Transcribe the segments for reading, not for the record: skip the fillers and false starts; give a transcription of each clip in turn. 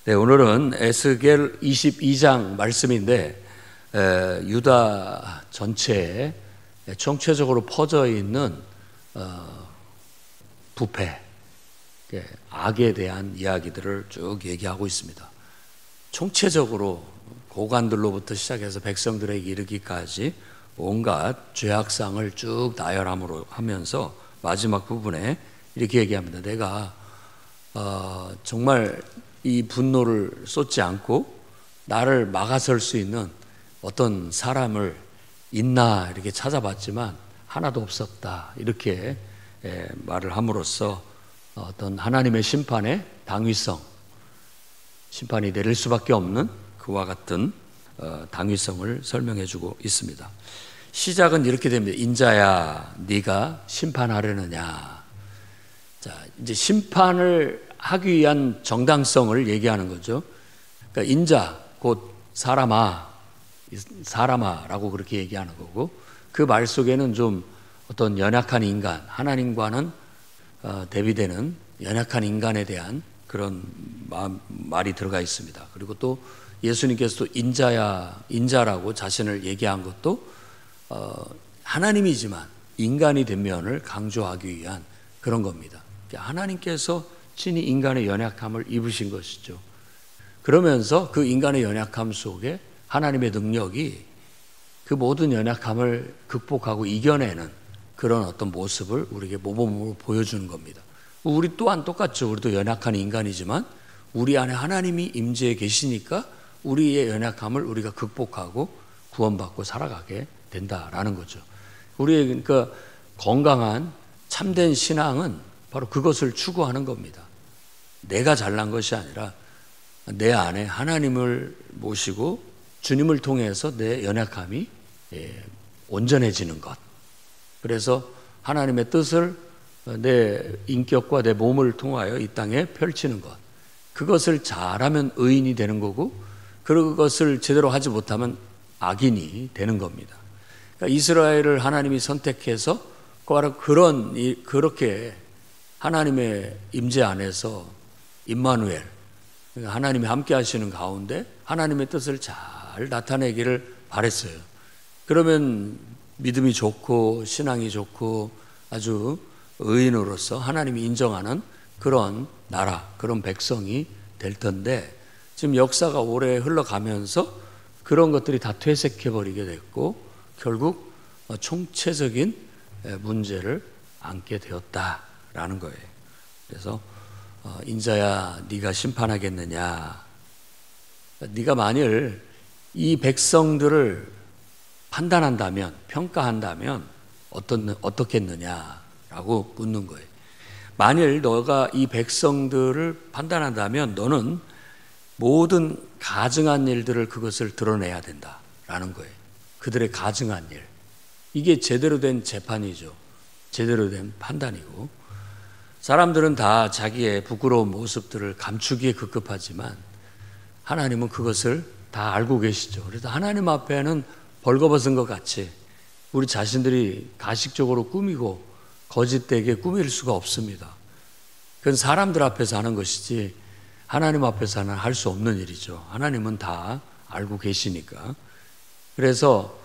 네, 오늘은 에스겔 22장 말씀인데 유다 전체에 총체적으로 퍼져 있는 부패, 악에 대한 이야기들을 쭉 얘기하고 있습니다. 총체적으로 고관들로부터 시작해서 백성들에게 이르기까지 온갖 죄악상을 쭉 나열함으로 하면서 마지막 부분에 이렇게 얘기합니다. 내가 정말 이 분노를 쏟지 않고 나를 막아설 수 있는 어떤 사람을 있나 이렇게 찾아봤지만 하나도 없었다, 이렇게 말을 함으로써 어떤 하나님의 심판의 당위성, 심판이 내릴 수밖에 없는 그와 같은 당위성을 설명해 주고 있습니다. 시작은 이렇게 됩니다. 인자야, 네가 심판하려느냐. 자, 이제 심판을 하기 위한 정당성을 얘기하는 거죠. 그러니까 인자, 곧 사람아라고 그렇게 얘기하는 거고, 그 말 속에는 좀 어떤 연약한 인간, 하나님과는 대비되는 연약한 인간에 대한 그런 말이 들어가 있습니다. 그리고 또 예수님께서도 인자라고 자신을 얘기한 것도 하나님이지만 인간이 된 면을 강조하기 위한 그런 겁니다. 하나님께서 친히 인간의 연약함을 입으신 것이죠. 그러면서 그 인간의 연약함 속에 하나님의 능력이 그 모든 연약함을 극복하고 이겨내는 그런 어떤 모습을 우리에게 모범으로 보여주는 겁니다. 우리 또한 똑같죠. 우리도 연약한 인간이지만 우리 안에 하나님이 임재해 계시니까 우리의 연약함을 우리가 극복하고 구원받고 살아가게 된다라는 거죠. 우리의 그러니까 건강한 참된 신앙은 바로 그것을 추구하는 겁니다. 내가 잘난 것이 아니라 내 안에 하나님을 모시고 주님을 통해서 내 연약함이 온전해지는 것. 그래서 하나님의 뜻을 내 인격과 내 몸을 통하여 이 땅에 펼치는 것. 그것을 잘하면 의인이 되는 거고, 그것을 제대로 하지 못하면 악인이 되는 겁니다. 그러니까 이스라엘을 하나님이 선택해서 바로 그렇게 하나님의 임재 안에서 임마누엘, 하나님이 함께 하시는 가운데 하나님의 뜻을 잘 나타내기를 바랬어요. 그러면 믿음이 좋고 신앙이 좋고 아주 의인으로서 하나님이 인정하는 그런 나라, 그런 백성이 될 텐데, 지금 역사가 오래 흘러가면서 그런 것들이 다 퇴색해버리게 됐고 결국 총체적인 문제를 안게 되었다라는 거예요. 그래서 인자야, 네가 심판하겠느냐. 네가 만일 이 백성들을 판단한다면, 평가한다면 어떻겠느냐라고 묻는 거예요. 만일 너가 이 백성들을 판단한다면 너는 모든 가증한 일들을 그것을 드러내야 된다라는 거예요. 그들의 가증한 일. 이게 제대로 된 재판이죠. 제대로 된 판단이고, 사람들은 다 자기의 부끄러운 모습들을 감추기에 급급하지만 하나님은 그것을 다 알고 계시죠. 그래서 하나님 앞에는 벌거벗은 것 같이 우리 자신들이 가식적으로 꾸미고 거짓되게 꾸밀 수가 없습니다. 그건 사람들 앞에서 하는 것이지 하나님 앞에서는 할 수 없는 일이죠. 하나님은 다 알고 계시니까. 그래서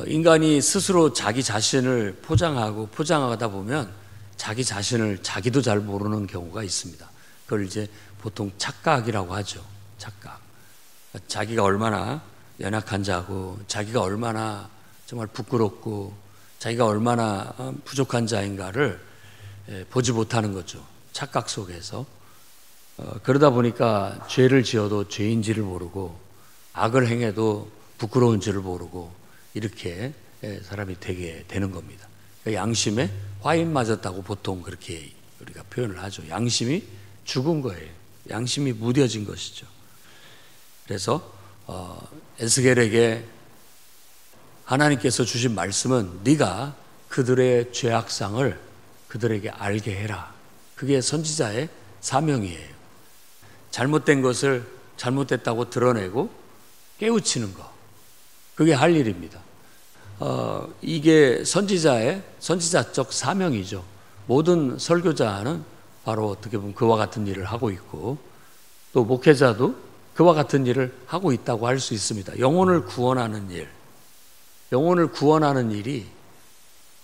인간이 스스로 자기 자신을 포장하다 보면 자기 자신을 자기도 잘 모르는 경우가 있습니다. 그걸 이제 보통 착각이라고 하죠. 착각. 자기가 얼마나 연약한 자고, 자기가 얼마나 정말 부끄럽고, 자기가 얼마나 부족한 자인가를 보지 못하는 거죠. 착각 속에서. 그러다 보니까 죄를 지어도 죄인지를 모르고, 악을 행해도 부끄러운지를 모르고, 이렇게 사람이 되게 되는 겁니다. 양심에 화인 맞았다고 보통 그렇게 우리가 표현을 하죠. 양심이 죽은 거예요. 양심이 무뎌진 것이죠. 그래서 에스겔에게 하나님께서 주신 말씀은 네가 그들의 죄악상을 그들에게 알게 해라. 그게 선지자의 사명이에요. 잘못된 것을 잘못됐다고 드러내고 깨우치는 것. 그게 할 일입니다. 이게 선지자적 사명이죠. 모든 설교자는 바로 어떻게 보면 그와 같은 일을 하고 있고, 또 목회자도 그와 같은 일을 하고 있다고 할 수 있습니다. 영혼을 구원하는 일, 영혼을 구원하는 일이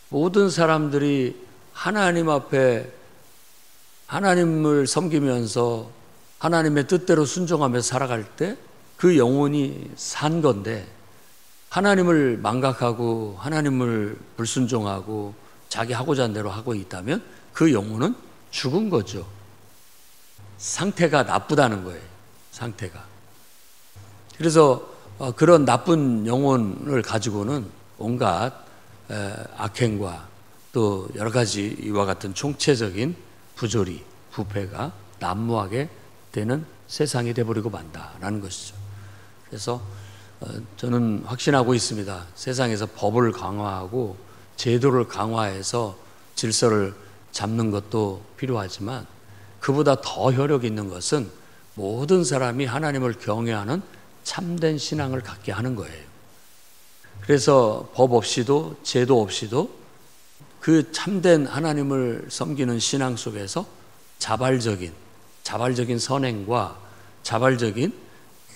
모든 사람들이 하나님 앞에 하나님을 섬기면서 하나님의 뜻대로 순종하며 살아갈 때 그 영혼이 산 건데, 하나님을 망각하고 하나님을 불순종하고 자기 하고자 하는 대로 하고 있다면 그 영혼은 죽은 거죠. 상태가 나쁘다는 거예요. 상태가. 그래서 그런 나쁜 영혼을 가지고는 온갖 악행과 또 여러 가지 이와 같은 총체적인 부조리, 부패가 난무하게 되는 세상이 되어버리고 만다라는 것이죠. 그래서 저는 확신하고 있습니다. 세상에서 법을 강화하고 제도를 강화해서 질서를 잡는 것도 필요하지만 그보다 더 효력 있는 것은 모든 사람이 하나님을 경외하는 참된 신앙을 갖게 하는 거예요. 그래서 법 없이도 제도 없이도 그 참된 하나님을 섬기는 신앙 속에서 자발적인 선행과 자발적인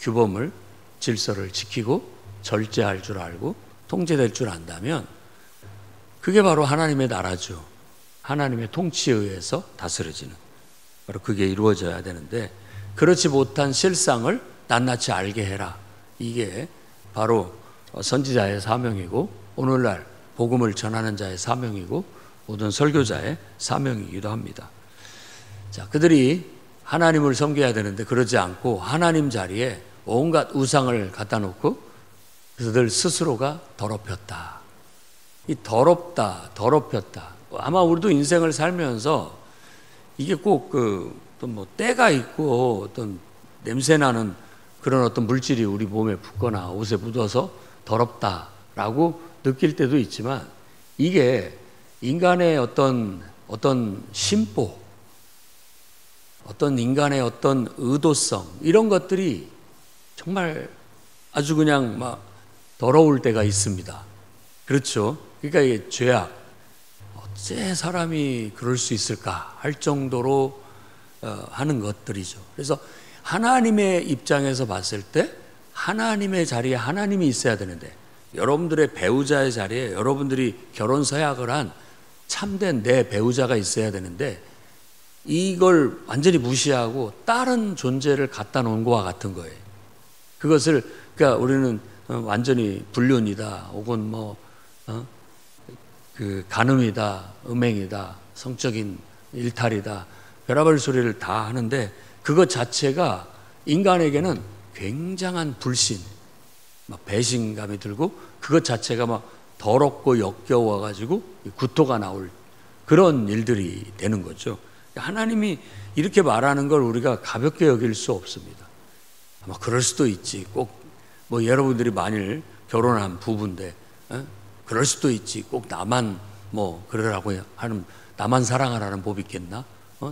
규범을, 질서를 지키고 절제할 줄 알고 통제될 줄 안다면 그게 바로 하나님의 나라죠. 하나님의 통치에 의해서 다스려지는, 바로 그게 이루어져야 되는데, 그렇지 못한 실상을 낱낱이 알게 해라. 이게 바로 선지자의 사명이고 오늘날 복음을 전하는 자의 사명이고 모든 설교자의 사명이기도 합니다. 자, 그들이 하나님을 섬겨야 되는데 그러지 않고 하나님 자리에 온갖 우상을 갖다 놓고 그들 스스로가 더럽혔다. 이 더럽혔다. 아마 우리도 인생을 살면서 이게 꼭 어떤 뭐 때가 있고 어떤 냄새나는 그런 어떤 물질이 우리 몸에 붙거나 옷에 묻어서 더럽다라고 느낄 때도 있지만, 이게 인간의 어떤 심보, 어떤 인간의 어떤 의도성, 이런 것들이 정말 아주 그냥 막 더러울 때가 있습니다. 그렇죠? 그러니까 이게 죄악, 어째 사람이 그럴 수 있을까 할 정도로 하는 것들이죠. 그래서 하나님의 입장에서 봤을 때 하나님의 자리에 하나님이 있어야 되는데, 여러분들의 배우자의 자리에 여러분들이 결혼 서약을 한 참된 내 배우자가 있어야 되는데 이걸 완전히 무시하고 다른 존재를 갖다 놓은 것과 같은 거예요. 그것을 그러니까 우리는 완전히 불륜이다, 혹은 간음이다, 음행이다, 성적인 일탈이다, 별의별 소리를 다 하는데 그것 자체가 인간에게는 굉장한 불신, 막 배신감이 들고 그것 자체가 막 더럽고 역겨워가지고 구토가 나올 그런 일들이 되는 거죠. 하나님이 이렇게 말하는 걸 우리가 가볍게 여길 수 없습니다. 아마 그럴 수도 있지. 꼭 뭐 여러분들이 만일 결혼한 부부인데 그럴 수도 있지. 꼭 나만 뭐 그러라고 하는, 나만 사랑하라는 법이 있겠나?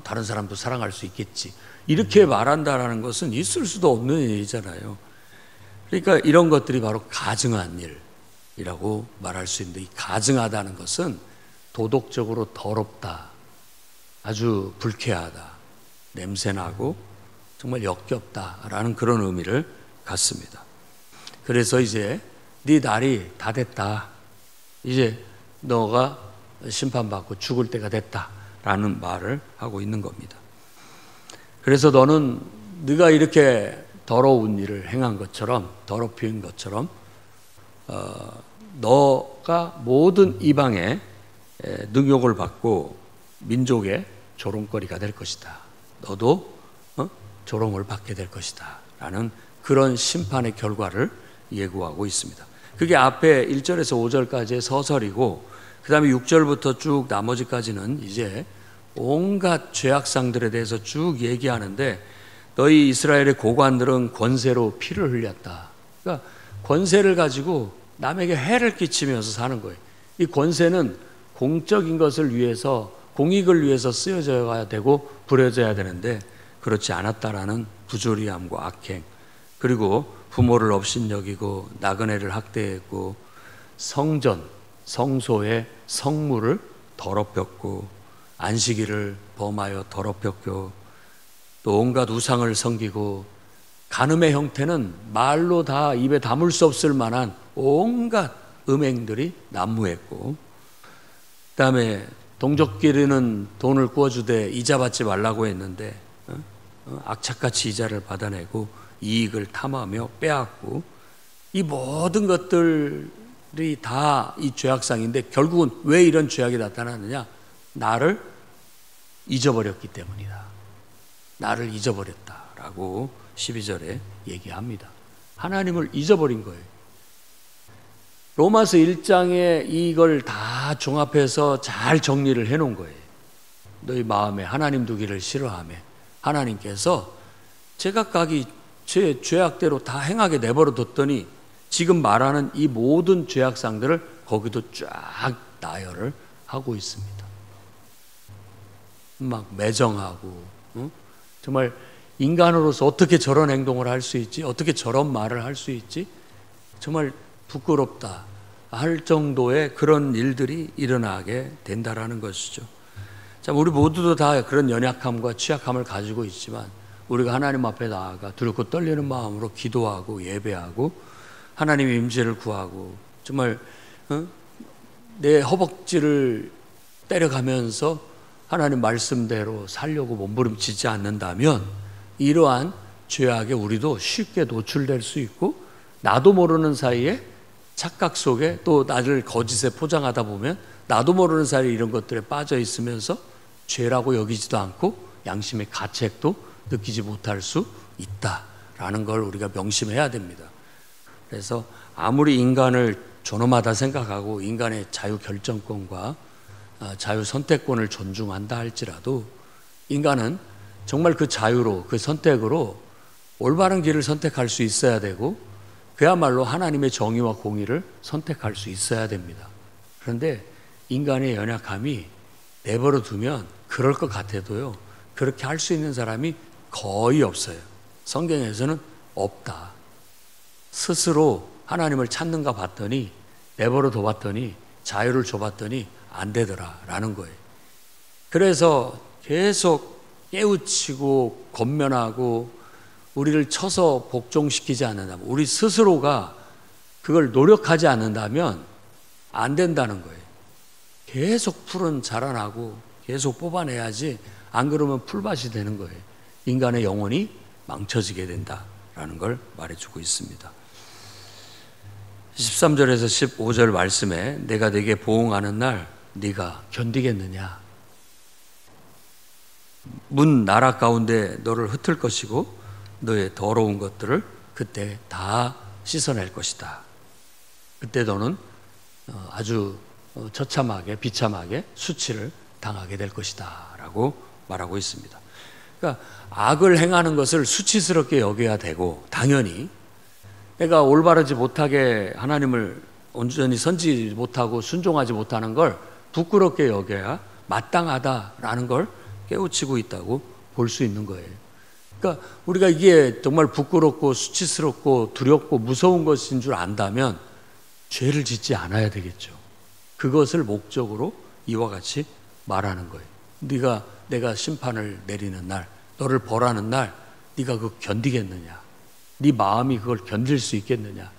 다른 사람도 사랑할 수 있겠지. 이렇게 말한다라는 것은 있을 수도 없는 일이잖아요. 그러니까 이런 것들이 바로 가증한 일이라고 말할 수 있는데, 이 가증하다는 것은 도덕적으로 더럽다, 아주 불쾌하다, 냄새나고 정말 역겹다라는 그런 의미를 갖습니다. 그래서 이제 네 날이 다 됐다, 이제 너가 심판받고 죽을 때가 됐다라는 말을 하고 있는 겁니다. 그래서 너는 네가 이렇게 더러운 일을 행한 것처럼, 더럽힌 것처럼 너가 모든 이방의 능욕을 받고 민족의 조롱거리가 될 것이다. 너도 조롱을 받게 될 것이다 라는 그런 심판의 결과를 예고하고 있습니다. 그게 앞에 1절에서 5절까지의 서설이고, 그 다음에 6절부터 쭉 나머지까지는 이제 온갖 죄악상들에 대해서 쭉 얘기하는데, 너희 이스라엘의 고관들은 권세로 피를 흘렸다. 그러니까 권세를 가지고 남에게 해를 끼치면서 사는 거예요. 이 권세는 공적인 것을 위해서, 공익을 위해서 쓰여져야 되고 부려져야 되는데 그렇지 않았다라는 부조리함과 악행, 그리고 부모를 업신여기고 나그네를 학대했고 성전, 성소의 성물을 더럽혔고 안식일을 범하여 더럽혔고, 또 또 온갖 우상을 섬기고 간음의 형태는 말로 다 입에 담을 수 없을 만한 온갖 음행들이 난무했고, 그다음에 동족끼리는 돈을 구워주되 이자 받지 말라고 했는데 악착같이 이자를 받아내고 이익을 탐하며 빼앗고, 이 모든 것들이 다 이 죄악상인데 결국은 왜 이런 죄악이 나타나느냐? 나를 잊어버렸기 때문이다. 나를 잊어버렸다라고 12절에 얘기합니다. 하나님을 잊어버린 거예요. 로마서 1장에 이걸 다 종합해서 잘 정리를 해놓은 거예요. 너희 마음에 하나님 두기를 싫어하며 하나님께서 제각각이 제 죄악대로 다 행하게 내버려 뒀더니 지금 말하는 이 모든 죄악상들을 거기도 쫙 나열을 하고 있습니다. 막 매정하고, 정말 인간으로서 어떻게 저런 행동을 할 수 있지? 어떻게 저런 말을 할 수 있지? 정말 부끄럽다 할 정도의 그런 일들이 일어나게 된다라는 것이죠. 자, 우리 모두도 다 그런 연약함과 취약함을 가지고 있지만 우리가 하나님 앞에 나아가 두렵고 떨리는 마음으로 기도하고 예배하고 하나님의 임재를 구하고 정말 내 허벅지를 때려가면서 하나님 말씀대로 살려고 몸부림치지 않는다면 이러한 죄악에 우리도 쉽게 노출될 수 있고, 나도 모르는 사이에 착각 속에 또 나를 거짓에 포장하다 보면 나도 모르는 사이에 이런 것들에 빠져 있으면서 죄라고 여기지도 않고 양심의 가책도 느끼지 못할 수 있다라는 걸 우리가 명심해야 됩니다. 그래서 아무리 인간을 존엄하다 생각하고 인간의 자유 결정권과 자유 선택권을 존중한다 할지라도 인간은 정말 그 자유로, 그 선택으로 올바른 길을 선택할 수 있어야 되고 그야말로 하나님의 정의와 공의를 선택할 수 있어야 됩니다. 그런데 인간의 연약함이 내버려 두면 그럴 것 같아도요, 그렇게 할 수 있는 사람이 거의 없어요. 성경에서는 없다. 스스로 하나님을 찾는가 봤더니, 내버려 둬봤더니, 자유를 줘봤더니 안 되더라라는 거예요. 그래서 계속 깨우치고 권면하고 우리를 쳐서 복종시키지 않는다면, 우리 스스로가 그걸 노력하지 않는다면 안 된다는 거예요. 계속 풀은 자라나고 계속 뽑아내야지, 안 그러면 풀밭이 되는 거예요. 인간의 영혼이 망쳐지게 된다라는 걸 말해주고 있습니다. 13절에서 15절 말씀에 내가 네게 보응하는 날 네가 견디겠느냐? 문 나라 가운데 너를 흩을 것이고 너의 더러운 것들을 그때 다 씻어낼 것이다. 그때 너는 아주 처참하게 비참하게 수치를 당하게 될 것이다 라고 말하고 있습니다. 그러니까 악을 행하는 것을 수치스럽게 여겨야 되고, 당연히 내가 올바르지 못하게 하나님을 온전히 선지지 못하고 순종하지 못하는 걸 부끄럽게 여겨야 마땅하다라는 걸 깨우치고 있다고 볼 수 있는 거예요. 그러니까 우리가 이게 정말 부끄럽고 수치스럽고 두렵고 무서운 것인 줄 안다면 죄를 짓지 않아야 되겠죠. 그것을 목적으로 이와 같이 말하는 거예요. 내가 심판을 내리는 날, 너를 벌하는 날 네가 그거 견디겠느냐? 네 마음이 그걸 견딜 수 있겠느냐?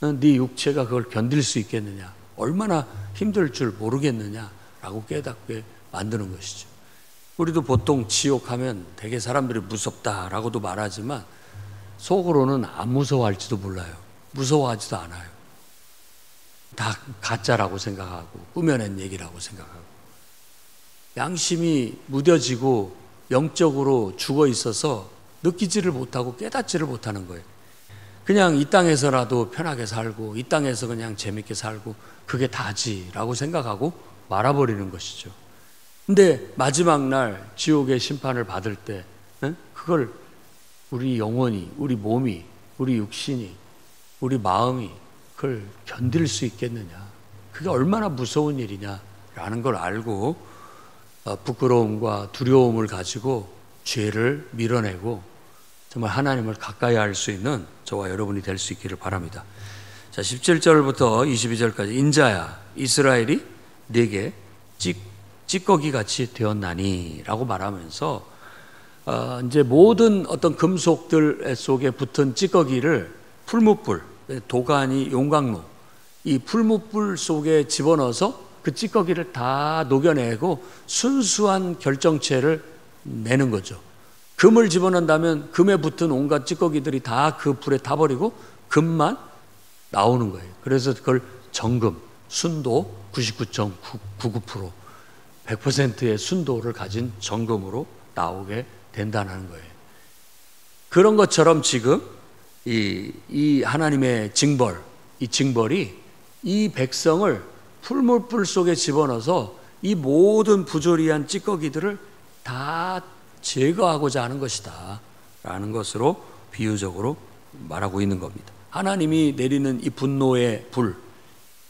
네 육체가 그걸 견딜 수 있겠느냐? 얼마나 힘들 줄 모르겠느냐라고 깨닫게 만드는 것이죠. 우리도 보통 지옥하면 되게 사람들이 무섭다라고도 말하지만 속으로는 안 무서워할지도 몰라요. 무서워하지도 않아요. 다 가짜라고 생각하고 꾸며낸 얘기라고 생각하고 양심이 무뎌지고 영적으로 죽어 있어서 느끼지를 못하고 깨닫지를 못하는 거예요. 그냥 이 땅에서라도 편하게 살고 이 땅에서 그냥 재밌게 살고 그게 다지라고 생각하고 말아버리는 것이죠. 근데 마지막 날 지옥의 심판을 받을 때 그걸 우리 영혼이, 우리 몸이, 우리 육신이, 우리 마음이 그걸 견딜 수 있겠느냐, 그게 얼마나 무서운 일이냐라는 걸 알고 부끄러움과 두려움을 가지고 죄를 밀어내고 정말 하나님을 가까이 할 수 있는 저와 여러분이 될 수 있기를 바랍니다. 자, 17절부터 22절까지 인자야 이스라엘이 네게 찌꺼기 같이 되었나니 라고 말하면서 이제 모든 어떤 금속들 속에 붙은 찌꺼기를 풀무불, 도가니, 용광로, 이 풀무불 속에 집어넣어서 그 찌꺼기를 다 녹여내고 순수한 결정체를 내는 거죠. 금을 집어넣는다면 금에 붙은 온갖 찌꺼기들이 다 그 불에 타버리고 금만 나오는 거예요. 그래서 그걸 정금, 순도 99.99%, 100%의 순도를 가진 정금으로 나오게 된다는 거예요. 그런 것처럼 지금 이 하나님의 징벌, 이 징벌이 이 백성을 풀무불 속에 집어넣어서 이 모든 부조리한 찌꺼기들을 다 제거하고자 하는 것이다 라는 것으로 비유적으로 말하고 있는 겁니다. 하나님이 내리는 이 분노의 불,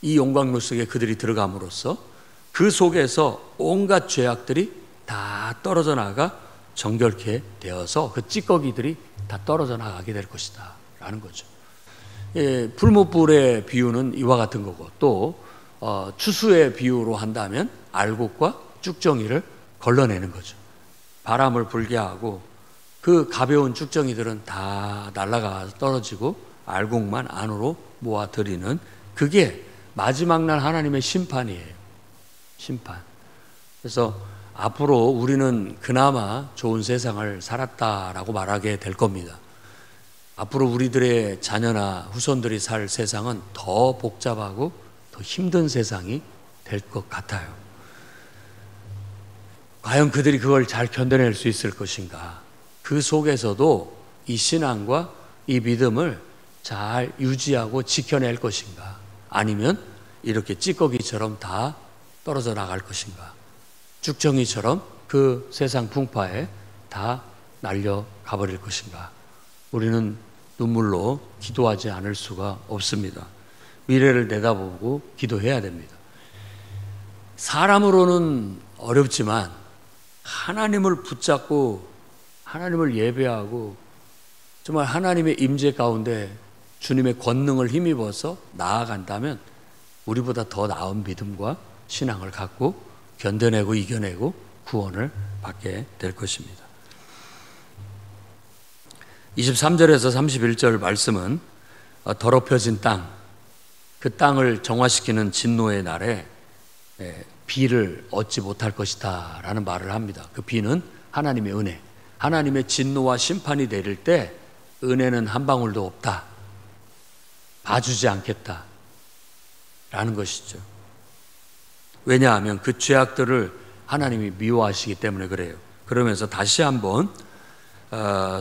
이 용광로 속에 그들이 들어감으로써 그 속에서 온갖 죄악들이 다 떨어져 나가 정결케 되어서 그 찌꺼기들이 다 떨어져 나가게 될 것이다 라는 거죠. 풀무불의 비유는 이와 같은 거고, 또 추수의 비유로 한다면 알곡과 쭉정이를 걸러내는 거죠. 바람을 불게 하고 그 가벼운 쭉정이들은 다 날아가 떨어지고 알곡만 안으로 모아들이는, 그게 마지막 날 하나님의 심판이에요. 심판. 그래서 앞으로 우리는 그나마 좋은 세상을 살았다라고 말하게 될 겁니다. 앞으로 우리들의 자녀나 후손들이 살 세상은 더 복잡하고 더 힘든 세상이 될 것 같아요. 과연 그들이 그걸 잘 견뎌낼 수 있을 것인가? 그 속에서도 이 신앙과 이 믿음을 잘 유지하고 지켜낼 것인가? 아니면 이렇게 찌꺼기처럼 다 떨어져 나갈 것인가? 쭉정이처럼 그 세상 풍파에 다 날려가 버릴 것인가? 우리는 눈물로 기도하지 않을 수가 없습니다. 미래를 내다보고 기도해야 됩니다. 사람으로는 어렵지만 하나님을 붙잡고 하나님을 예배하고 정말 하나님의 임재 가운데 주님의 권능을 힘입어서 나아간다면 우리보다 더 나은 믿음과 신앙을 갖고 견뎌내고 이겨내고 구원을 받게 될 것입니다. 23절에서 31절 말씀은 더럽혀진 땅, 그 땅을 정화시키는 진노의 날에 비를 얻지 못할 것이다 라는 말을 합니다. 그 비는 하나님의 은혜, 하나님의 진노와 심판이 내릴 때 은혜는 한 방울도 없다, 봐주지 않겠다 라는 것이죠. 왜냐하면 그 죄악들을 하나님이 미워하시기 때문에 그래요. 그러면서 다시 한번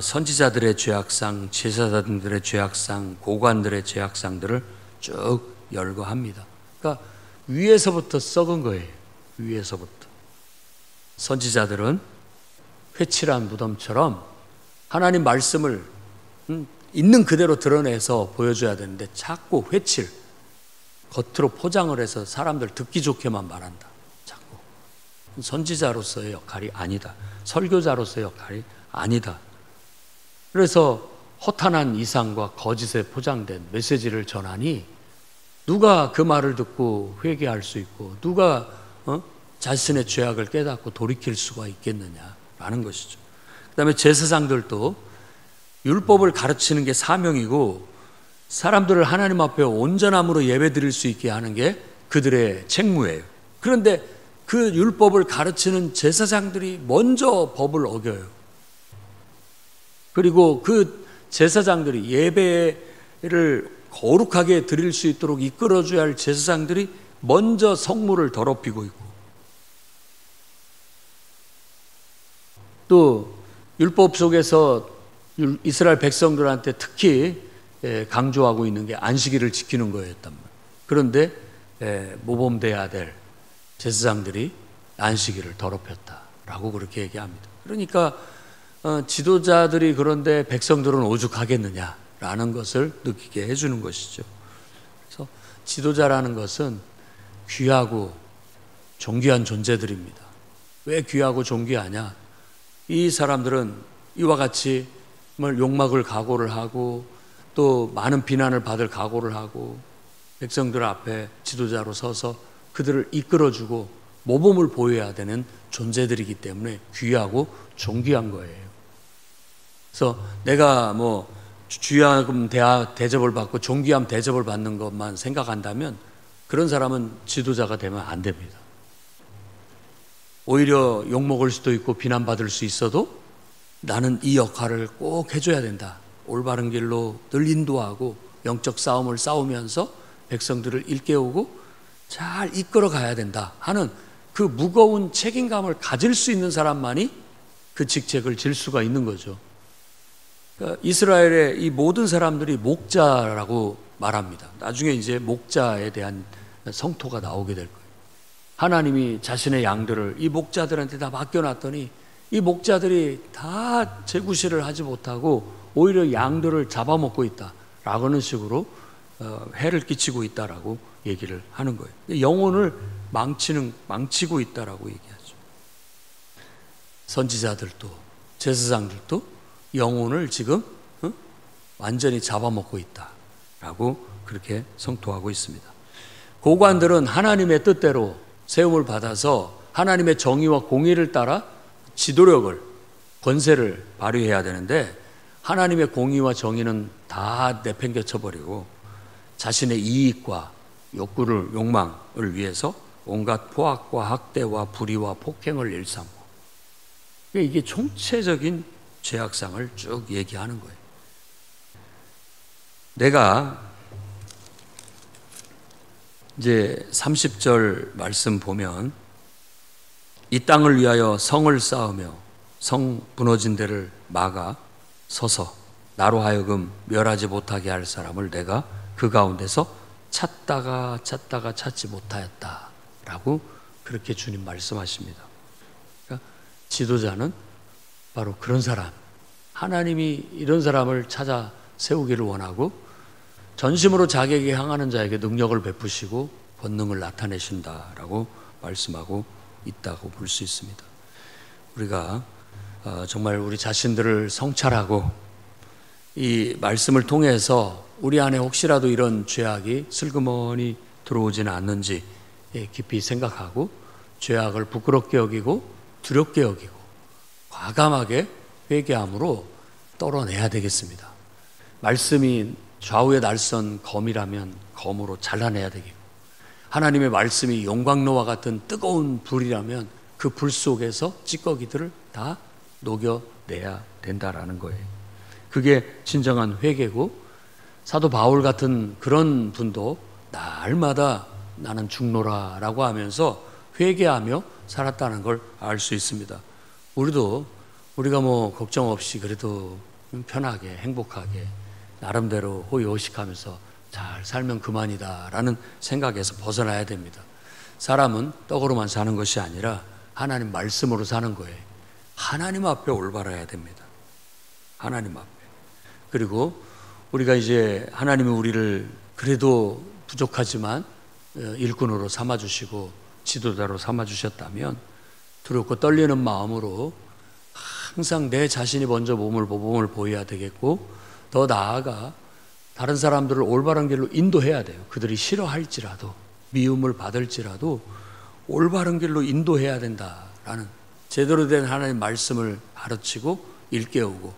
선지자들의 죄악상, 제사장들의 죄악상, 고관들의 죄악상들을 쭉 열거합니다. 그러니까 위에서부터 썩은 거예요. 위에서부터. 선지자들은 회칠한 무덤처럼 하나님 말씀을 있는 그대로 드러내서 보여줘야 되는데 자꾸 회칠, 겉으로 포장을 해서 사람들 듣기 좋게만 말한다. 자꾸. 선지자로서의 역할이 아니다. 설교자로서의 역할이 아니다. 그래서 허탄한 이상과 거짓에 포장된 메시지를 전하니 누가 그 말을 듣고 회개할 수 있고 누가 자신의 죄악을 깨닫고 돌이킬 수가 있겠느냐라는 것이죠. 그 다음에 제사장들도 율법을 가르치는 게 사명이고 사람들을 하나님 앞에 온전함으로 예배드릴 수 있게 하는 게 그들의 책무예요. 그런데 그 율법을 가르치는 제사장들이 먼저 법을 어겨요. 그리고 그 제사장들이 예배를 거룩하게 드릴 수 있도록 이끌어줘야 할 제사장들이 먼저 성물을 더럽히고 있고, 또 율법 속에서 이스라엘 백성들한테 특히 강조하고 있는 게 안식일을 지키는 거였단 말이에요. 그런데 모범돼야 될 제사장들이 안식일을 더럽혔다라고 그렇게 얘기합니다. 그러니까 지도자들이 그런데 백성들은 오죽하겠느냐라는 것을 느끼게 해주는 것이죠. 그래서 지도자라는 것은 귀하고 존귀한 존재들입니다. 왜 귀하고 존귀하냐? 이 사람들은 이와 같이 욕먹을 각오를 하고 또 많은 비난을 받을 각오를 하고 백성들 앞에 지도자로 서서 그들을 이끌어주고 모범을 보여야 되는 존재들이기 때문에 귀하고 존귀한 거예요. 그래서 내가 뭐 주야금 대접을 받고 존귀함 대접을 받는 것만 생각한다면 그런 사람은 지도자가 되면 안 됩니다. 오히려 욕먹을 수도 있고 비난받을 수 있어도 나는 이 역할을 꼭 해줘야 된다. 올바른 길로 늘 인도하고 영적 싸움을 싸우면서 백성들을 일깨우고 잘 이끌어 가야 된다 하는 그 무거운 책임감을 가질 수 있는 사람만이 그 직책을 질 수가 있는 거죠. 그러니까 이스라엘의 이 모든 사람들이 목자라고 말합니다. 나중에 이제 목자에 대한 성토가 나오게 될 거예요. 하나님이 자신의 양들을 이 목자들한테 다 맡겨놨더니 이 목자들이 다 제구실을 하지 못하고 오히려 양들을 잡아먹고 있다라고는 식으로 해를 끼치고 있다라고 얘기를 하는 거예요. 영혼을 망치고 있다라고 얘기하죠. 선지자들도 제사장들도 영혼을 지금 완전히 잡아먹고 있다라고 그렇게 성토하고 있습니다. 고관들은 하나님의 뜻대로 세움을 받아서 하나님의 정의와 공의를 따라 지도력을, 권세를 발휘해야 되는데 하나님의 공의와 정의는 다 내팽개쳐버리고 자신의 이익과 욕망을 위해서 온갖 포악과 학대와 불의와 폭행을 일삼고, 이게 총체적인 죄악상을 쭉 얘기하는 거예요. 내가 이제 30절 말씀 보면 이 땅을 위하여 성을 쌓으며 성 무너진 데를 막아 서서 나로 하여금 멸하지 못하게 할 사람을 내가 그 가운데서 찾다가 찾지 못하였다라고 그렇게 주님 말씀하십니다. 그러니까 지도자는 바로 그런 사람, 하나님이 이런 사람을 찾아 세우기를 원하고 전심으로 자기에게 향하는 자에게 능력을 베푸시고 권능을 나타내신다라고 말씀하고 있다고 볼 수 있습니다. 우리가 정말 우리 자신들을 성찰하고 이 말씀을 통해서 우리 안에 혹시라도 이런 죄악이 슬그머니 들어오지는 않는지 깊이 생각하고 죄악을 부끄럽게 여기고 두렵게 여기고 과감하게 회개함으로 떨어내야 되겠습니다. 말씀이 좌우의 날선 검이라면 검으로 잘라내야 되겠고, 하나님의 말씀이 용광로와 같은 뜨거운 불이라면 그 불 속에서 찌꺼기들을 다 녹여내야 된다라는 거예요. 그게 진정한 회개고, 사도 바울 같은 그런 분도 날마다 나는 죽노라라고 하면서 회개하며 살았다는 걸 알 수 있습니다. 우리가 뭐 걱정 없이 그래도 편하게 행복하게 나름대로 호의호식하면서 잘 살면 그만이다라는 생각에서 벗어나야 됩니다. 사람은 떡으로만 사는 것이 아니라 하나님 말씀으로 사는 거예요. 하나님 앞에 올바라야 됩니다. 하나님 앞에. 그리고 우리가 이제 하나님이 우리를 그래도 부족하지만 일꾼으로 삼아주시고 지도자로 삼아주셨다면 두렵고 떨리는 마음으로 항상 내 자신이 먼저 모범을 보여야 되겠고, 더 나아가 다른 사람들을 올바른 길로 인도해야 돼요. 그들이 싫어할지라도 미움을 받을지라도 올바른 길로 인도해야 된다라는, 제대로 된 하나님 말씀을 가르치고 일깨우고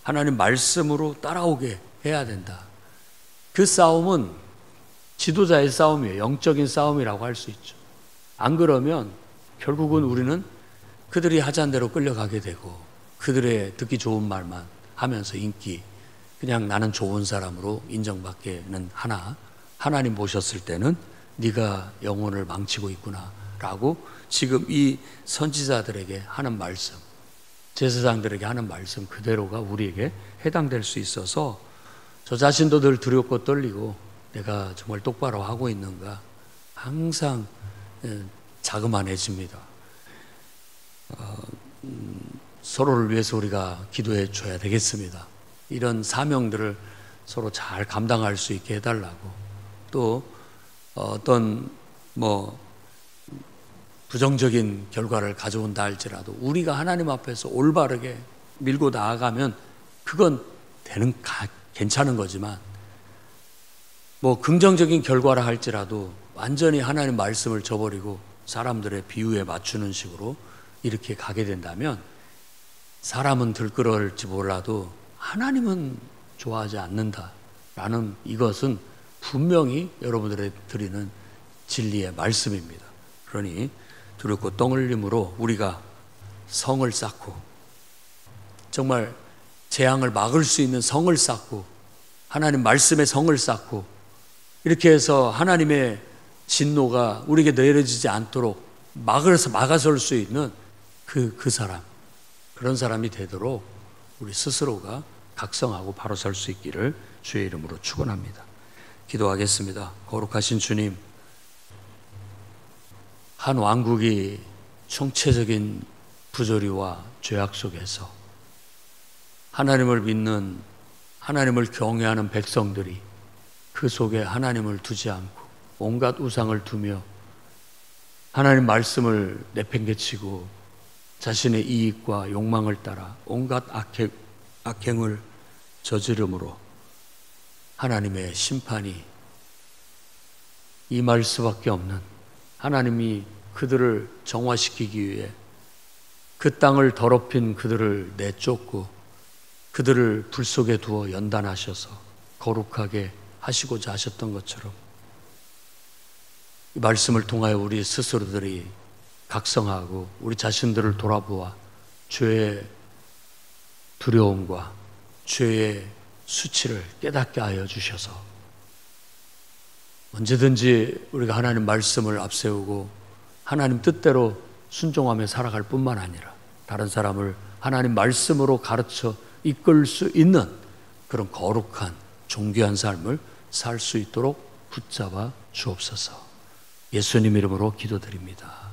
하나님 말씀으로 따라오게 해야 된다. 그 싸움은 지도자의 싸움이에요. 영적인 싸움이라고 할 수 있죠. 안 그러면 결국은 우리는 그들이 하자는 대로 끌려가게 되고 그들의 듣기 좋은 말만 하면서 그냥 나는 좋은 사람으로 인정받기는 하나, 하나님 보셨을 때는 네가 영혼을 망치고 있구나 라고 지금 이 선지자들에게 하는 말씀, 제사장들에게 하는 말씀 그대로가 우리에게 해당될 수 있어서 저 자신도 늘 두렵고 떨리고 내가 정말 똑바로 하고 있는가 항상 자그만해집니다. 서로를 위해서 우리가 기도해 줘야 되겠습니다. 이런 사명들을 서로 잘 감당할 수 있게 해달라고, 또 어떤 부정적인 결과를 가져온다 할지라도 우리가 하나님 앞에서 올바르게 밀고 나아가면 그건 괜찮은 거지만, 긍정적인 결과라 할지라도 완전히 하나님 말씀을 저버리고 사람들의 비유에 맞추는 식으로 이렇게 가게 된다면 사람은 들끓을지 몰라도 하나님은 좋아하지 않는다라는 이것은 분명히 여러분들이 드리는 진리의 말씀입니다. 그러니 두렵고 똥 흘림으로 우리가 성을 쌓고 정말 재앙을 막을 수 있는 성을 쌓고 하나님 말씀의 성을 쌓고 이렇게 해서 하나님의 진노가 우리에게 내려지지 않도록 막아설 수 있는 그 사람, 그런 사람이 되도록 우리 스스로가 각성하고 바로 설 수 있기를 주의 이름으로 축원합니다. 기도하겠습니다. 거룩하신 주님, 한 왕국이 총체적인 부조리와 죄악 속에서 하나님을 믿는, 하나님을 경외하는 백성들이 그 속에 하나님을 두지 않고 온갖 우상을 두며 하나님 말씀을 내팽개치고 자신의 이익과 욕망을 따라 온갖 악행을 저지름으로 하나님의 심판이 임할 수밖에 없는, 하나님이 그들을 정화시키기 위해 그 땅을 더럽힌 그들을 내쫓고 그들을 불 속에 두어 연단하셔서 거룩하게 하시고자 하셨던 것처럼 이 말씀을 통하여 우리 스스로들이 각성하고 우리 자신들을 돌아보아 죄의 두려움과 죄의 수치를 깨닫게 하여 주셔서 언제든지 우리가 하나님 말씀을 앞세우고 하나님 뜻대로 순종하며 살아갈 뿐만 아니라 다른 사람을 하나님 말씀으로 가르쳐 이끌 수 있는 그런 거룩한 존귀한 삶을 살 수 있도록 붙잡아 주옵소서. 예수님 이름으로 기도드립니다.